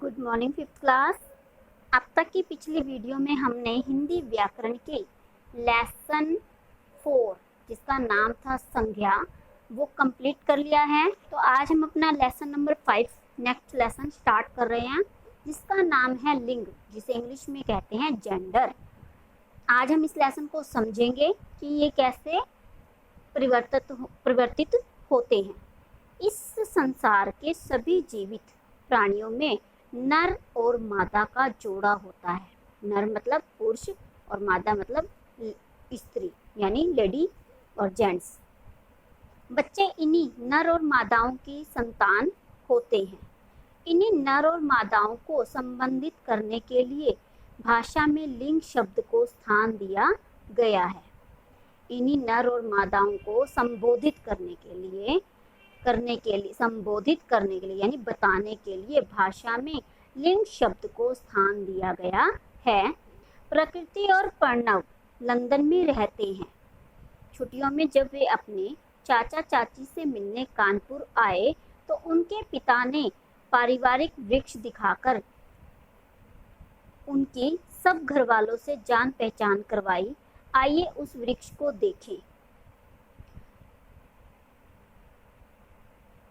Good morning fifth class. अब तक की पिछली वीडियो में हमने हिंदी व्याकरण के लेसन 4 जिसका नाम था संज्ञा वो कंप्लीट कर लिया है। तो आज हम अपना lesson number 5 next lesson start कर रहे हैं जिसका नाम है लिंग, जिसे इंग्लिश में कहते हैं जेंडर। आज हम इस लेसन को समझेंगे कि ये कैसे परिवर्तित होते हैं। इस संसार के सभी जीवित प्राणियों में नर और मादा का जोड़ा होता है। नर मतलब पुरुष और मादा मतलब स्त्री, यानी लेडी और जेंट्स। बच्चे इन्हीं नर और मादाओं की संतान होते हैं। इन्हीं नर और मादाओं को संबंधित करने के लिए भाषा में लिंग शब्द को स्थान दिया गया है। इन्हीं नर और मादाओं को संबोधित करने के लिए यानी बताने के लिए भाषा में लिंग शब्द को स्थान दिया गया है। प्रकृति और प्रणव लंदन में रहते हैं। छुट्टियों में जब वे अपने चाचा चाची से मिलने कानपुर आए तो उनके पिता ने पारिवारिक वृक्ष दिखाकर उनकी सब घर वालों से जान पहचान करवाई। आइए उस वृक्ष को देखें।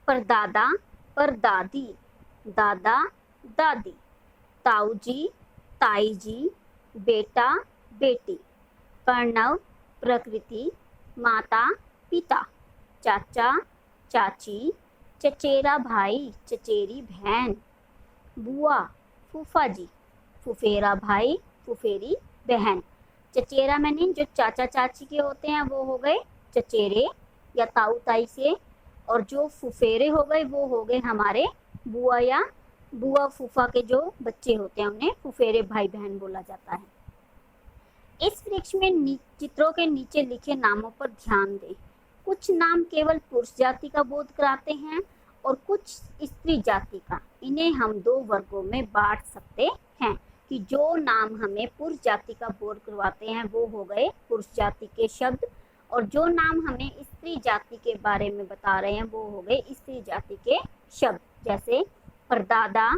परदादा परदादी, दादा दादी, ताऊ जी ताई जी, बेटा बेटी, प्रणव प्रकृति, माता पिता, चाचा चाची, चचेरा भाई चचेरी बहन, बुआ फूफा जी, फुफेरा भाई फुफेरी बहन। चचेरा मैंने जो चाचा चाची के होते हैं वो हो गए चचेरे या ताऊ ताई से, और जो फुफेरे हो गए वो हो गए हमारे बुआ या बुआ फूफा के जो बच्चे होते हैं उन्हें फुफेरे भाई बहन बोला जाता है। इस वृक्ष में चित्रों के नीचे लिखे नामों पर ध्यान दें। कुछ नाम केवल पुरुष जाति का बोध कराते हैं और कुछ स्त्री जाति का। इन्हें हम दो वर्गों में बांट सकते हैं कि जो नाम हमें पुरुष जाति का बोध करवाते हैं वो हो गए पुरुष जाति के शब्द, और जो नाम हमें स्त्री जाति के बारे में बता रहे हैं वो हो गए स्त्री जाति के शब्द। जैसे परदादा,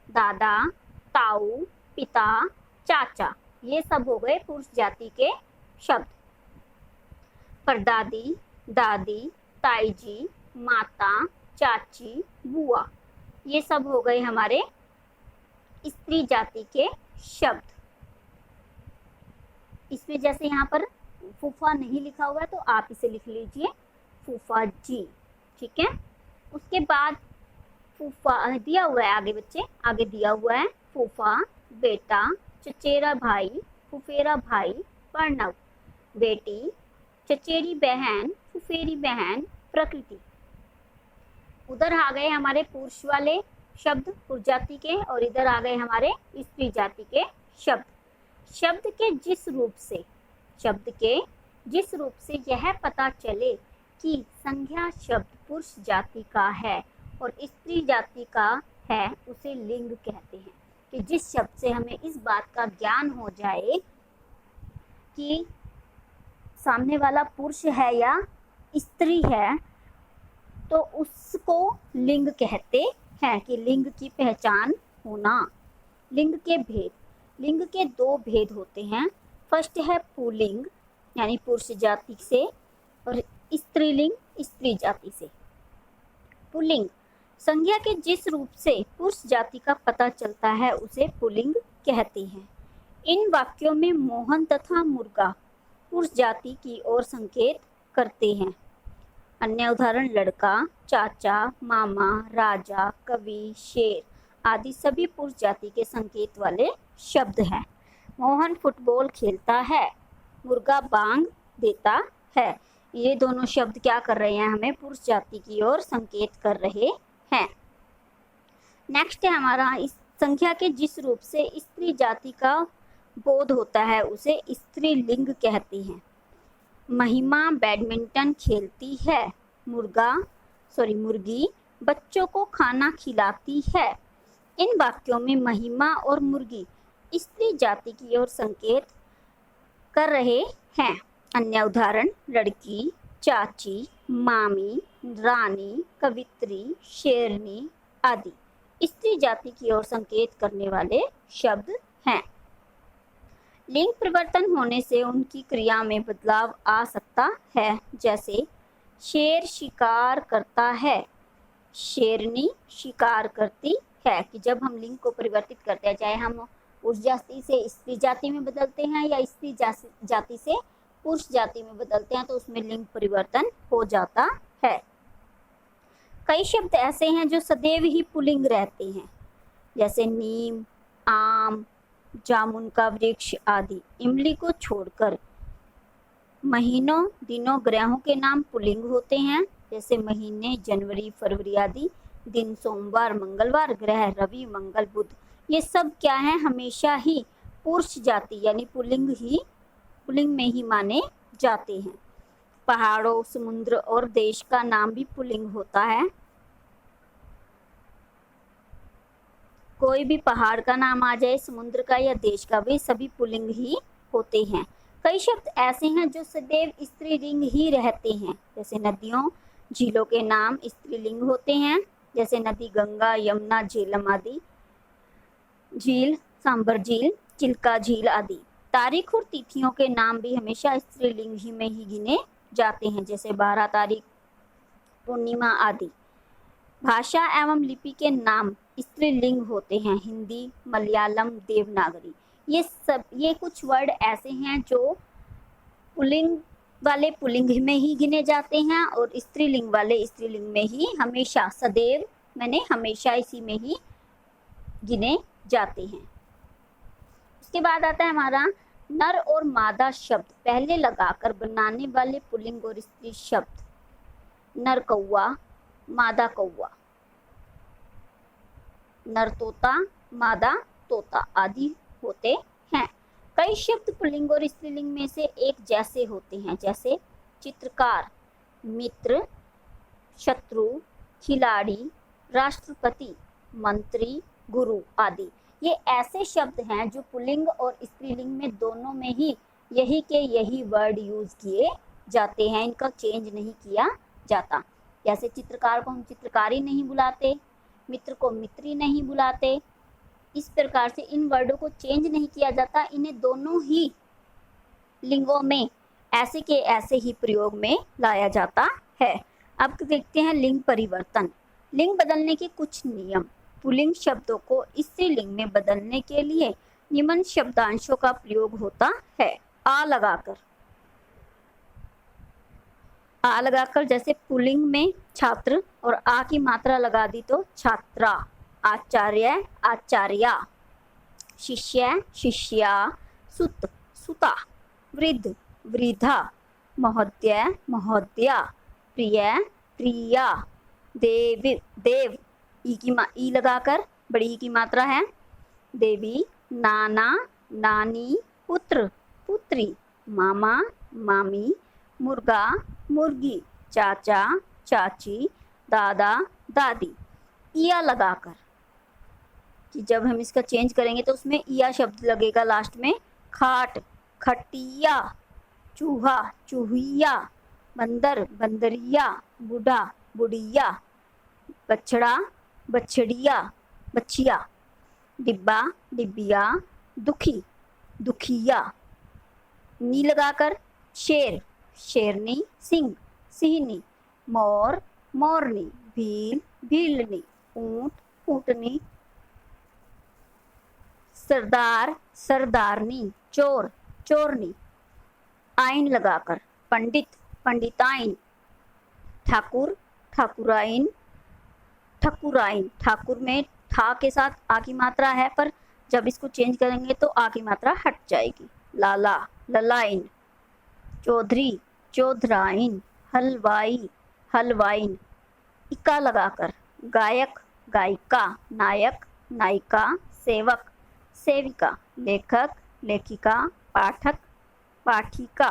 दादा, ताऊ, पिता, चाचा, ये सब हो गए पुरुष जाति के शब्द। परदादी, दादी, ताई जी, माता, चाची, बुआ, ये सब हो गए हमारे स्त्री जाति के शब्द। इसमें जैसे यहाँ पर फूफा नहीं लिखा हुआ है तो आप इसे लिख लीजिए फूफा जी, ठीक है। उसके बाद फूफा दिया हुआ है, आगे बच्चे आगे दिया हुआ है फूफा, बेटा, चचेरा भाई, फुफेरा भाई, प्रणव, बेटी, चचेरी बहन, फुफेरी बहन, प्रकृति। उधर आ गए हमारे पुरुष वाले शब्द पुरुष जाति के, और इधर आ गए हमारे स्त्री जाति के शब्द। शब्द के जिस रूप से यह पता चले कि संज्ञा शब्द पुरुष जाति का है और स्त्री जाति का है उसे लिंग कहते हैं। कि जिस शब्द से हमें इस बात का ज्ञान हो जाए कि सामने वाला पुरुष है या स्त्री है तो उसको लिंग कहते हैं। कि लिंग की पहचान होना। लिंग के दो भेद होते हैं। फर्स्ट है पुल्लिंग यानी पुरुष जाति से, और स्त्रीलिंग स्त्री जाति से। पुल्लिंग संज्ञा के जिस रूप से पुरुष जाति का पता चलता है उसे पुल्लिंग कहते हैं। इन वाक्यों में मोहन तथा मुर्गा पुरुष जाति की ओर संकेत करते हैं। अन्य उदाहरण लड़का, चाचा, मामा, राजा, कवि, शेर आदि सभी पुरुष जाति के संकेत वाले शब्द हैं। मोहन फुटबॉल खेलता है, मुर्गा बांग देता है। ये दोनों शब्द क्या कर रहे हैं, हमें पुरुष जाति की ओर संकेत कर रहे हैं। नेक्स्ट है हमारा इस संख्या के जिस रूप से स्त्री जाति का बोध होता है उसे स्त्रीलिंग कहते हैं। महिमा बैडमिंटन खेलती है, मुर्गी बच्चों को खाना खिलाती है। इन वाक्यों में महिमा और मुर्गी स्त्री जाति की ओर संकेत कर रहे हैं। अन्य उदाहरण लड़की, चाची, मामी, रानी, कवित्री, शेरनी आदि स्त्री जाति की ओर संकेत करने वाले शब्द हैं। लिंग परिवर्तन होने से उनकी क्रिया में बदलाव आ सकता है, जैसे शेर शिकार करता है, शेरनी शिकार करती है। कि जब हम लिंग को परिवर्तित करते हैं, चाहे हम पुरुष जाति से स्त्री जाति में बदलते हैं या स्त्री जाति से पुरुष जाति में बदलते हैं, तो उसमें लिंग परिवर्तन हो जाता है। कई शब्द ऐसे हैं जो सदैव ही पुल्लिंग रहते हैं, जैसे नीम, आम, जामुन का वृक्ष आदि। इमली को छोड़कर महीनों, दिनों, ग्रहों के नाम पुल्लिंग होते हैं, जैसे महीने जनवरी, फरवरी आदि। दिन सोमवार, मंगलवार, ग्रह रवि, मंगल, बुध। ये सब क्या है, हमेशा ही पुरुष जाति यानी पुल्लिंग में ही माने जाते हैं। पहाड़ों, समुद्र और देश का नाम भी पुल्लिंग होता है। कोई भी पहाड़ का नाम आ जाए, समुद्र का या देश का, वे सभी पुल्लिंग ही होते हैं। कई शब्द ऐसे हैं जो सदैव स्त्रीलिंग ही रहते हैं, जैसे नदियों, झीलों के नाम स्त्रीलिंग होते हैं, जैसे नदी गंगा, यमुना, झेलम आदि। झील सांबर झील, चिल्का झील आदि। तारीख और तिथियों के नाम भी हमेशा स्त्रीलिंग ही में ही गिने जाते हैं, जैसे 12 तारीख, पूर्णिमा आदि। भाषा एवं लिपि के नाम स्त्रीलिंग होते हैं, हिंदी, मलयालम, देवनागरी। ये कुछ वर्ड ऐसे हैं जो पुल्लिंग वाले पुल्लिंग में ही गिने जाते हैं और स्त्रीलिंग वाले स्त्रीलिंग में ही हमेशा, सदैव मैंने हमेशा इसी में ही गिने जाते हैं। उसके बाद आता है हमारा नर और मादा शब्द पहले लगाकर बनाने वाले पुल्लिंग और स्त्री शब्द। नर कौआ, मादा कौआ, नर तोता, मादा तोता आदि होते हैं। कई शब्द पुल्लिंग और स्त्रीलिंग में से एक जैसे होते हैं, जैसे चित्रकार, मित्र, शत्रु, खिलाड़ी, राष्ट्रपति, मंत्री, गुरु आदि। ये ऐसे शब्द हैं जो पुल्लिंग और स्त्रीलिंग में दोनों में ही यही के यही वर्ड यूज किए जाते हैं, इनका चेंज नहीं किया जाता। जैसे चित्रकार को हम चित्रकारी नहीं बुलाते, मित्र को मित्री नहीं बुलाते। इस प्रकार से इन वर्डों को चेंज नहीं किया जाता, इन्हें दोनों ही लिंगों में ऐसे के ऐसे ही प्रयोग में लाया जाता है। अब देखते हैं लिंग परिवर्तन। लिंग बदलने के कुछ नियम। पुल्लिंग शब्दों को स्त्रीलिंग में बदलने के लिए निम्न शब्दांशों का प्रयोग होता है। आ लगाकर जैसे पुल्लिंग में छात्र और आ की मात्रा लगा दी तो छात्रा। आचार्य, आचार्या। शिष्य, शिष्या। सुत, सुता। वृद्ध, वृद्धा। महोदय, महोदया। प्रिय, प्रिया। देव, देव, ई लगाकर बड़ी ई की मात्रा है। देवी, नाना, नानी। पुत्र, पुत्री। मामा, मामी। मुर्गा, मुर्गी। चाचा, चाची। दादा, दादी। इया लगाकर, कि जब हम इसका चेंज करेंगे तो उसमें इया शब्द लगेगा लास्ट में। खाट, खटिया। चूहा, चूहिया। बंदर, बंदरिया। बूढ़ा, बुढ़िया। बछड़ा, बछड़िया, बछिया। डिब्बा, डिबिया। दुखी, दुखिया। नी लगाकर शेर, शेरनी। सिंह, सिंहनी। मोर, मोरनी। भील, भीलनी। ऊंट, ऊंटनी। सरदार, सरदारनी। चोर, चोरनी। आइन लगाकर पंडित, पंडिताइन। ठाकुर, ठाकुराइन, ठकुराइन। ठाकुर में ठा के साथ आ की मात्रा है, पर जब इसको चेंज करेंगे तो आ की मात्रा हट जाएगी। लाला, ललाइन। चौधरी, चौधराइन। हलवाई, हलवाइन। इक्का लगाकर गायक, गायिका। नायक, नायिका। सेवक, सेविका। लेखक, लेखिका। पाठक, पाठिका।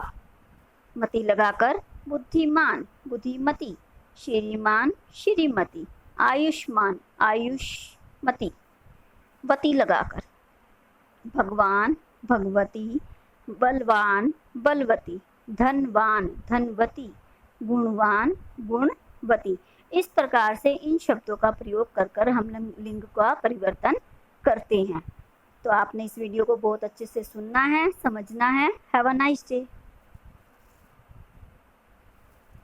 मति लगाकर बुद्धिमान, बुद्धिमती। श्रीमान, श्रीमती। आयुष्मान, आयुष्मती। वती लगाकर भगवान, भगवती। बलवान, बलवती। धनवान, धनवती। गुणवान, गुणवती। इस प्रकार से इन शब्दों का प्रयोग कर कर हम लिंग का परिवर्तन करते हैं। तो आपने इस वीडियो को बहुत अच्छे से सुनना है, समझना है। Have a nice day.